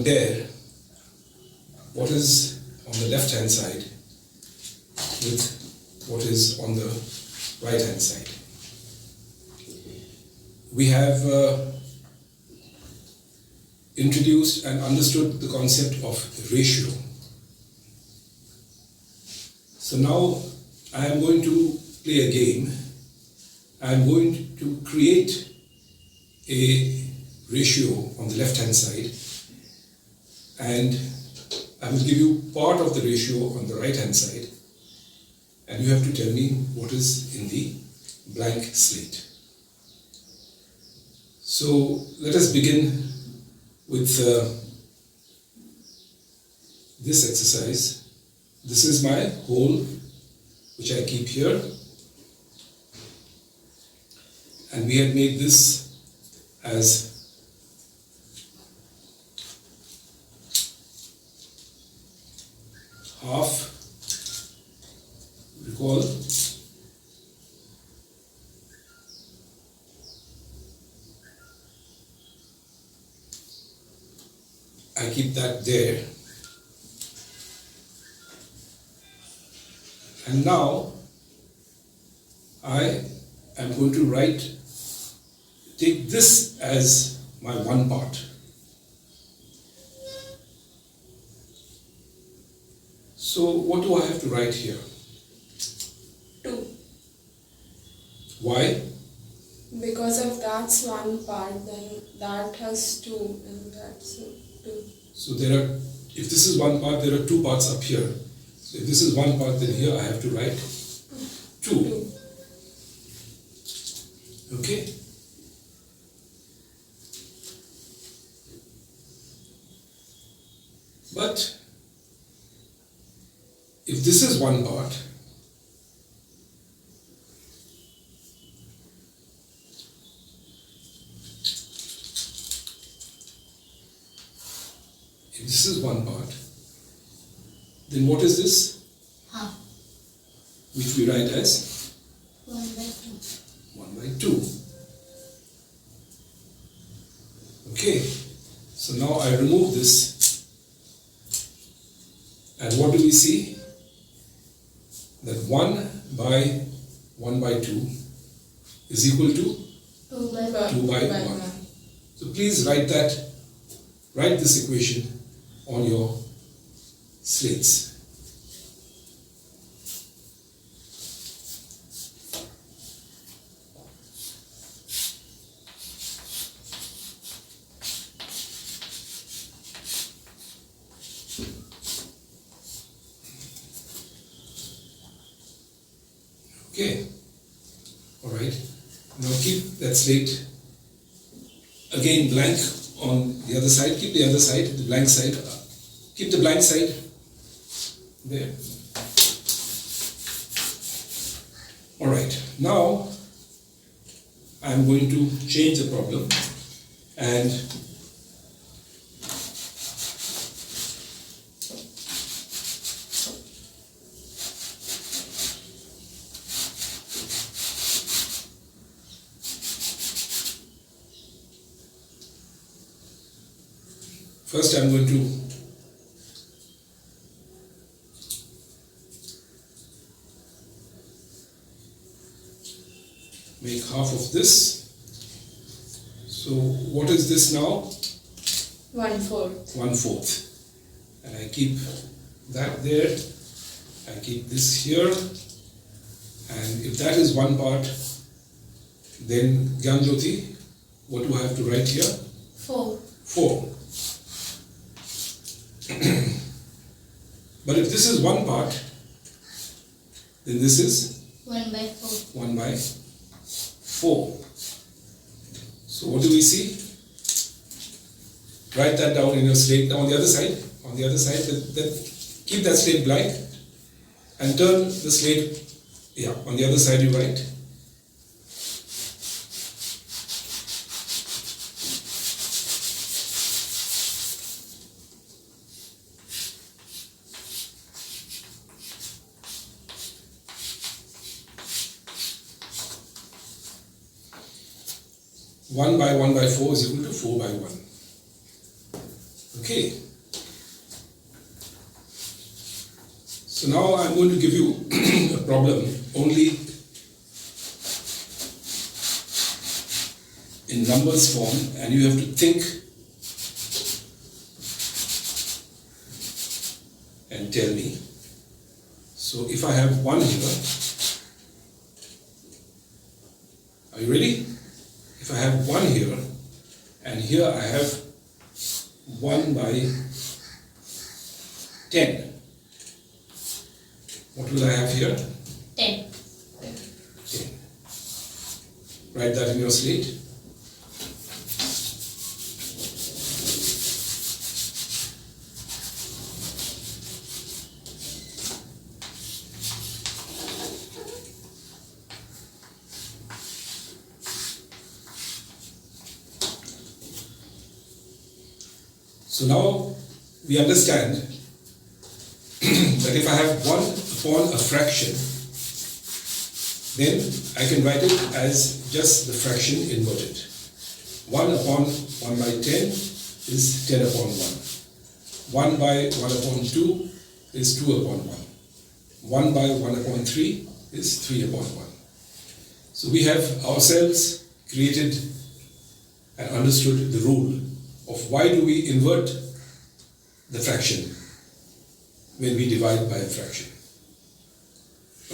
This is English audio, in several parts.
compare what is on the left hand side with what is on the right hand side. We have introduced and understood the concept of ratio. So now I am going to play a game. I am going to create a ratio on the left hand side, and I will give you part of the ratio on the right hand side, and you have to tell me what is in the blank slate. So let us begin with this exercise. This is my hole which I keep here, and we had made this as half. Recall, I keep that there, and now I am going to take this as my one part. So what do I have to write here? 2. Why? Because if that's one part, then that has 2, and that's 2. So if this is one part, there are 2 parts up here. So if this is one part, then here I have to write 2. Okay? But if this is one part, if this is one part, then what is this? Half. Which we write as 1 by 2. 1 by 2. Okay, so now I remove this, and what do we see? That 1 by 1 by 2 is equal to 2 by 2 by 1. So please write this equation on your slates. Okay, alright, now keep that slate again blank on the other side. Keep the other side, the blank side, keep the blank side there. Alright, now I'm going to change the problem, and first I'm going to make half of this. So what is this now? 1/4. 1/4. And I keep that there. I keep this here. And if that is one part, then Gyanjyoti, what do I have to write here? 4. 4. But if this is one part, then this is 1 by 4. 1 by 4. So what do we see? Write that down in your slate. Now on the other side, keep that slate blank and turn the slate, on the other side you write. One by 4 is equal to 4 by 1. Okay. So now I'm going to give you a problem only in numbers form, and you have to think and tell me. So if I have 1 here, are you ready? If I have 1 here, and here I have 1 by 10. What will I have here? 10. 10. Write that in your slate. So now we understand that if I have 1 upon a fraction, then I can write it as just the fraction inverted. 1 upon 1 by 10 is 10 upon 1. 1 by 1 upon 2 is 2 upon 1. 1 by 1 upon 3 is 3 upon 1. So we have ourselves created and understood the rule of why do we invert the fraction when we divide by a fraction.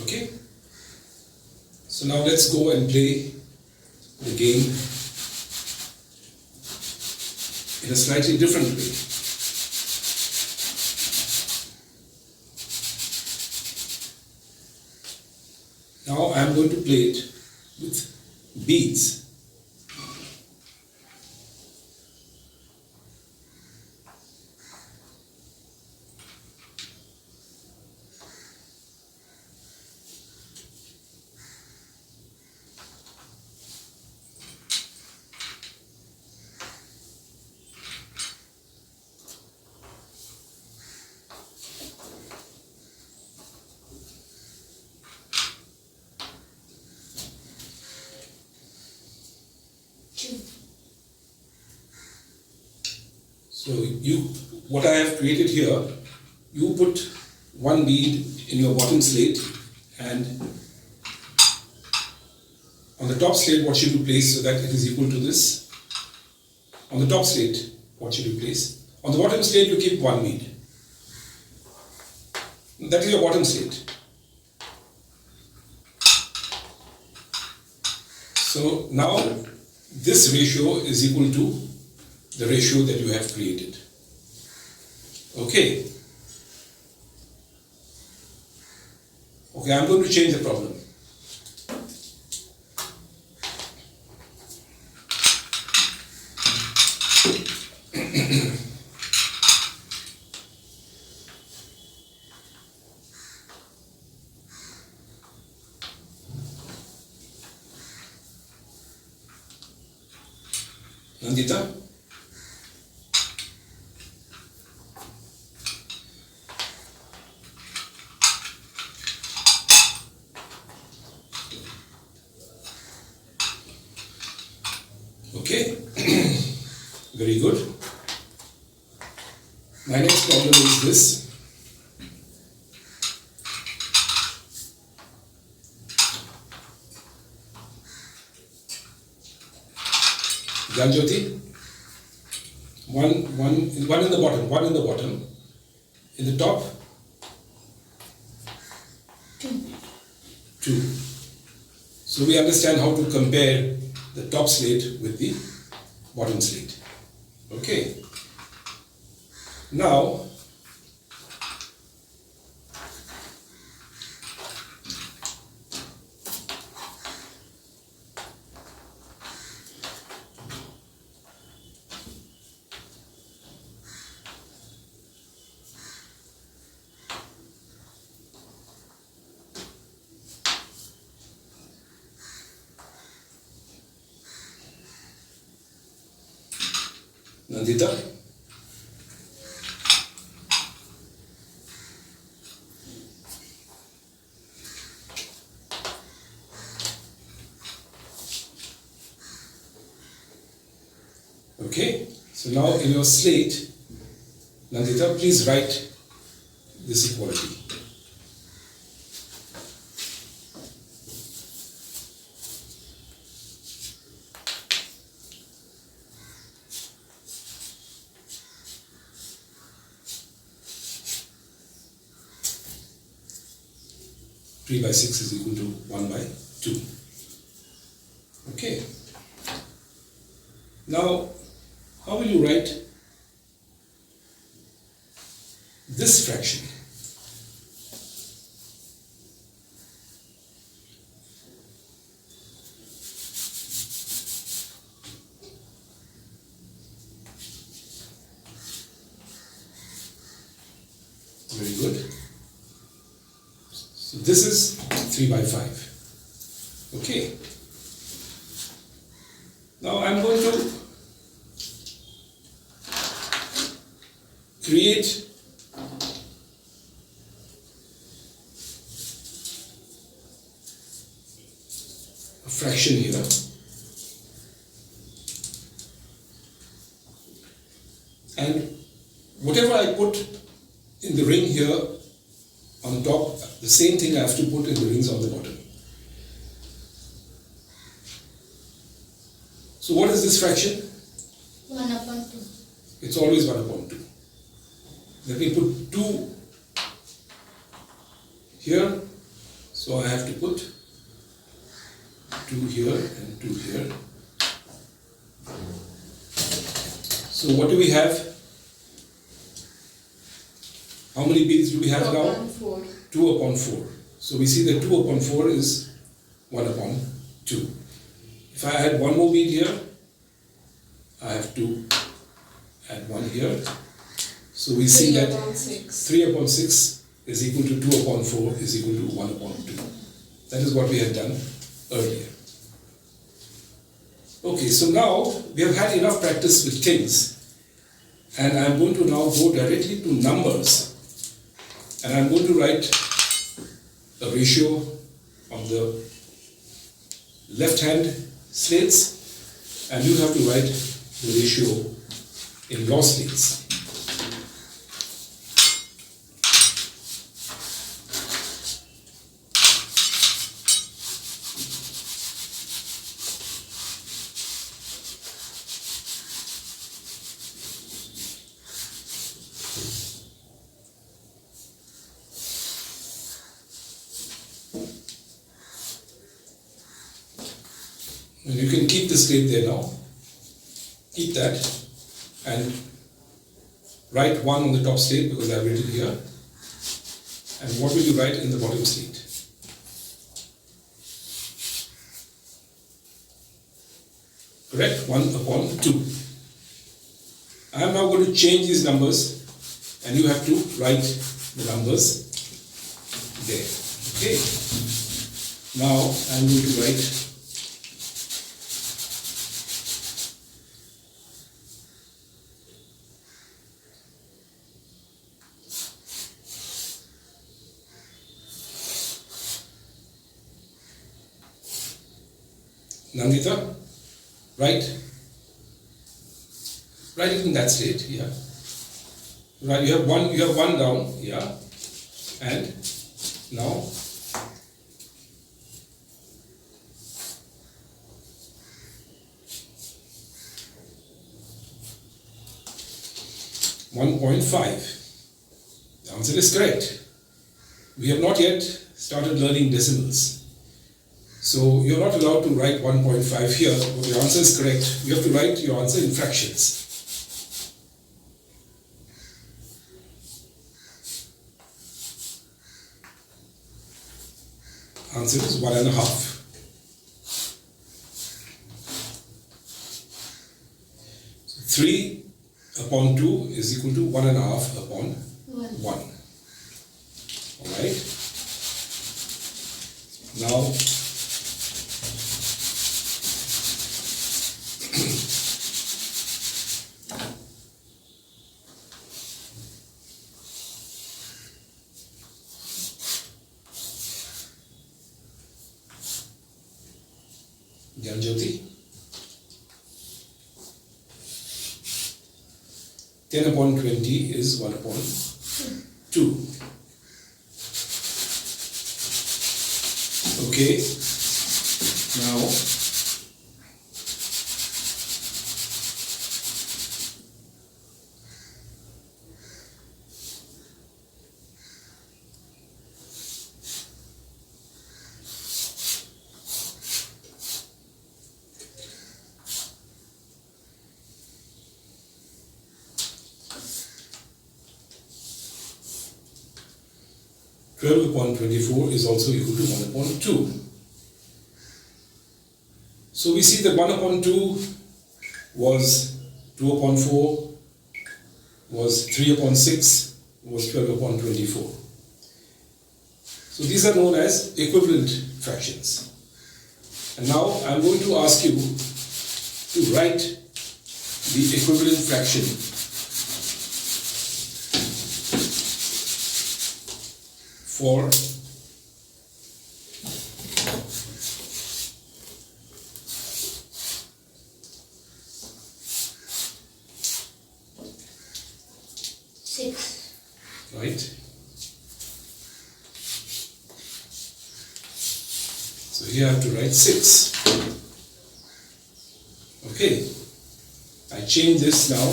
Okay? So now let's go and play the game in a slightly different way. Now I'm going to play it with beads. So what I have created here, you put 1 bead in your bottom slate, and on the top slate what should you place so that it is equal to this? On the top slate, what should you place? On the bottom slate you keep 1 bead. That is your bottom slate. So now this ratio is equal to the ratio that you have created. Okay. Okay, I'm going to change the problem. Nandita? Okay, very good. My next problem is this. Janjoti, one in the bottom, in the top, 2. So we understand how to compare the top slate with the bottom slate. Okay. Now, Nandita? Okay, so now in your slate, Nandita, please write this equality. Three by 6 is equal to 1 by 2. Okay. Now, how will you write this fraction? Very good. So this is 3 by 5. Okay. Now I'm going to create a fraction here. And whatever I put in the ring here on top, the same thing I have to put in the rings on the bottom. So what is this fraction? 1 upon 2. It's always 1 upon 2. Let me put 2 here. So I have to put 2 here and 2 here. So what do we have? How many beads do we have 2 now? upon 4. 2 upon 4. So we see that 2 upon 4 is 1 upon 2. If I add one more bead here, I have to add 1 here. So we see 3 that upon 6. 3 upon 6 is equal to 2 upon 4 is equal to 1 upon 2. That is what we had done earlier. Okay, so now we have had enough practice with things, and I am going to now go directly to numbers, and I am going to write a ratio on the left hand slates, and you have to write the ratio in your slates. And you can keep the slate there now. Keep that and write 1 on the top slate because I have written here. And what will you write in the bottom slate? Correct? 1 upon 2. I am now going to change these numbers and you have to write the numbers there. Okay. Now I am going to write Nandita, write it in that state, yeah. Right, you have one down, yeah. And now .5. The answer is correct. We have not yet started learning decimals. So you're not allowed to write 1.5 here, but your answer is correct. You have to write your answer in fractions. Answer is 1.5. So 3 upon 2 is equal to 1.5 upon 1. Alright. Now Jyoti. 10 upon 20 is 1 upon 2. Okay, now twelve upon 24 is also equal to 1 upon 2. So we see that 1 upon 2 was 2 upon 4, was 3 upon 6, was 12 upon 24. So these are known as equivalent fractions. And now I'm going to ask you to write the equivalent fraction for right? So here I have to write 6. Okay, I change this now.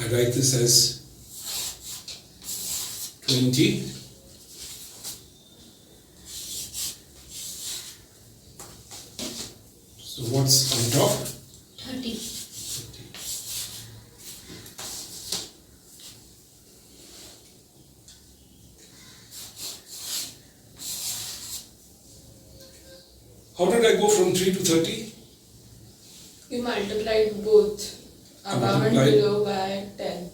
I write this as 20. So what's on top? 30. How did I go from 3 to 30? You multiplied both above and multiplied- below by 10.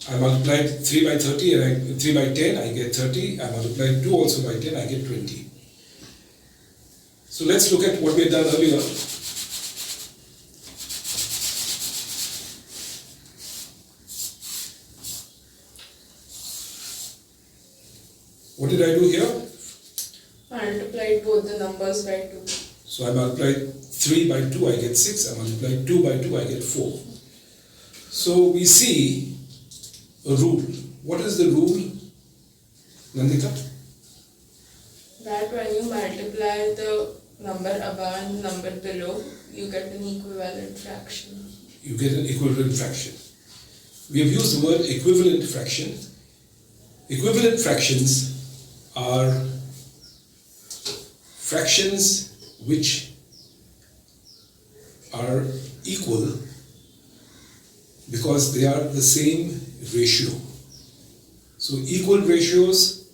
I multiplied 3 by 30 and 3 by 10, I get 30. I multiplied 2 also by 10, I get 20. So let's look at what we had done earlier. What did I do here? Multiplied both the numbers by 2. So I multiplied 3 by 2, I get 6. I multiplied 2 by 2, I get 4. So we see a rule. What is the rule, Nandita? That when you multiply the number above and the number below, you get an equivalent fraction. You get an equivalent fraction. We have used the word equivalent fraction. Equivalent fractions are fractions which are equal because they are the same ratio. So equal ratios,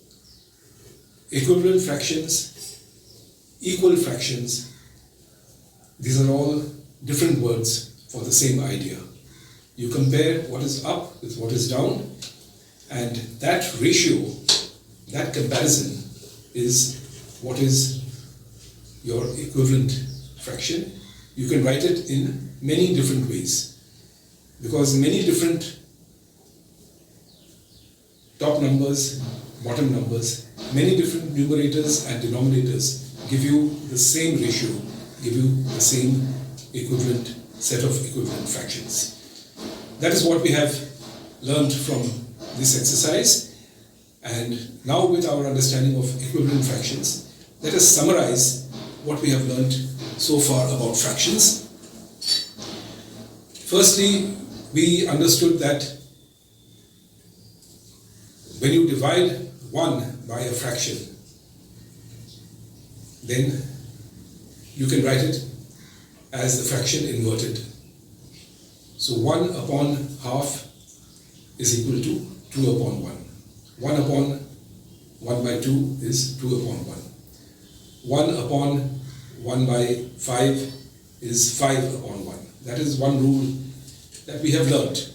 equivalent fractions, equal fractions, these are all different words for the same idea. You compare what is up with what is down, and that ratio, that comparison is what is your equivalent fraction. You can write it in many different ways because many different top numbers, bottom numbers, many different numerators and denominators give you the same ratio, give you the same equivalent set of equivalent fractions. That is what we have learned from this exercise. And now with our understanding of equivalent fractions, let us summarize what we have learned so far about fractions. Firstly, we understood that when you divide 1 by a fraction, then you can write it as the fraction inverted. So 1 upon half is equal to 2 upon 1. 1 upon 1 by 2 is 2 upon 1. 1 upon 1 by 5 is 5 upon 1. That is one rule that we have learnt.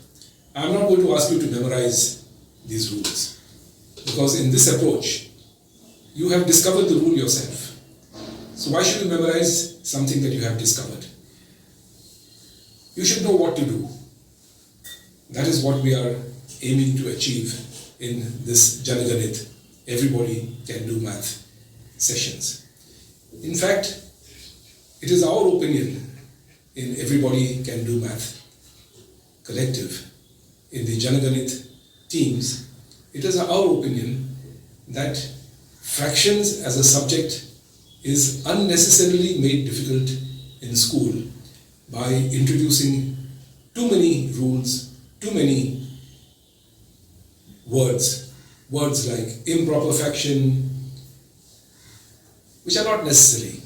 I am not going to ask you to memorize these rules because in this approach you have discovered the rule yourself. So why should you memorize something that you have discovered? You should know what to do. That is what we are aiming to achieve in this Janaganit, everybody can do math sessions. In fact, It is our opinion in Everybody Can Do Math collective, in the Janaganit teams, it is our opinion that fractions as a subject is unnecessarily made difficult in school by introducing too many rules, too many words like improper fraction, which are not necessary.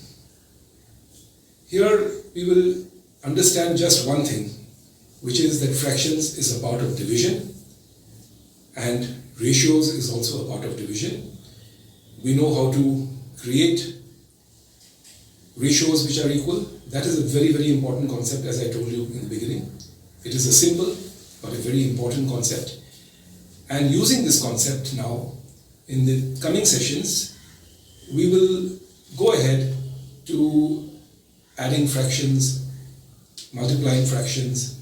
Here we will understand just one thing, which is that fractions is a part of division and ratios is also a part of division. We know how to create ratios which are equal. That is a very, very important concept, as I told you in the beginning. It is a simple but a very important concept. And using this concept now, in the coming sessions, we will go ahead to adding fractions, multiplying fractions,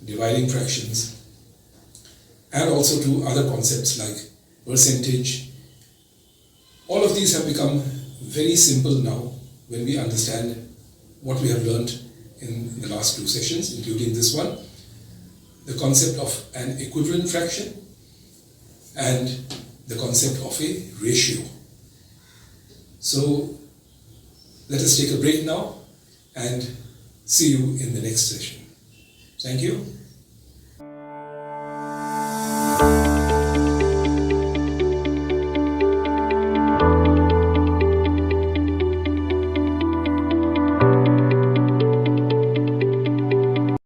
dividing fractions, and also to other concepts like percentage. All of these have become very simple now when we understand what we have learned in the last 2 sessions, including this one, the concept of an equivalent fraction and the concept of a ratio. So let us take a break now and see you in the next session. Thank you.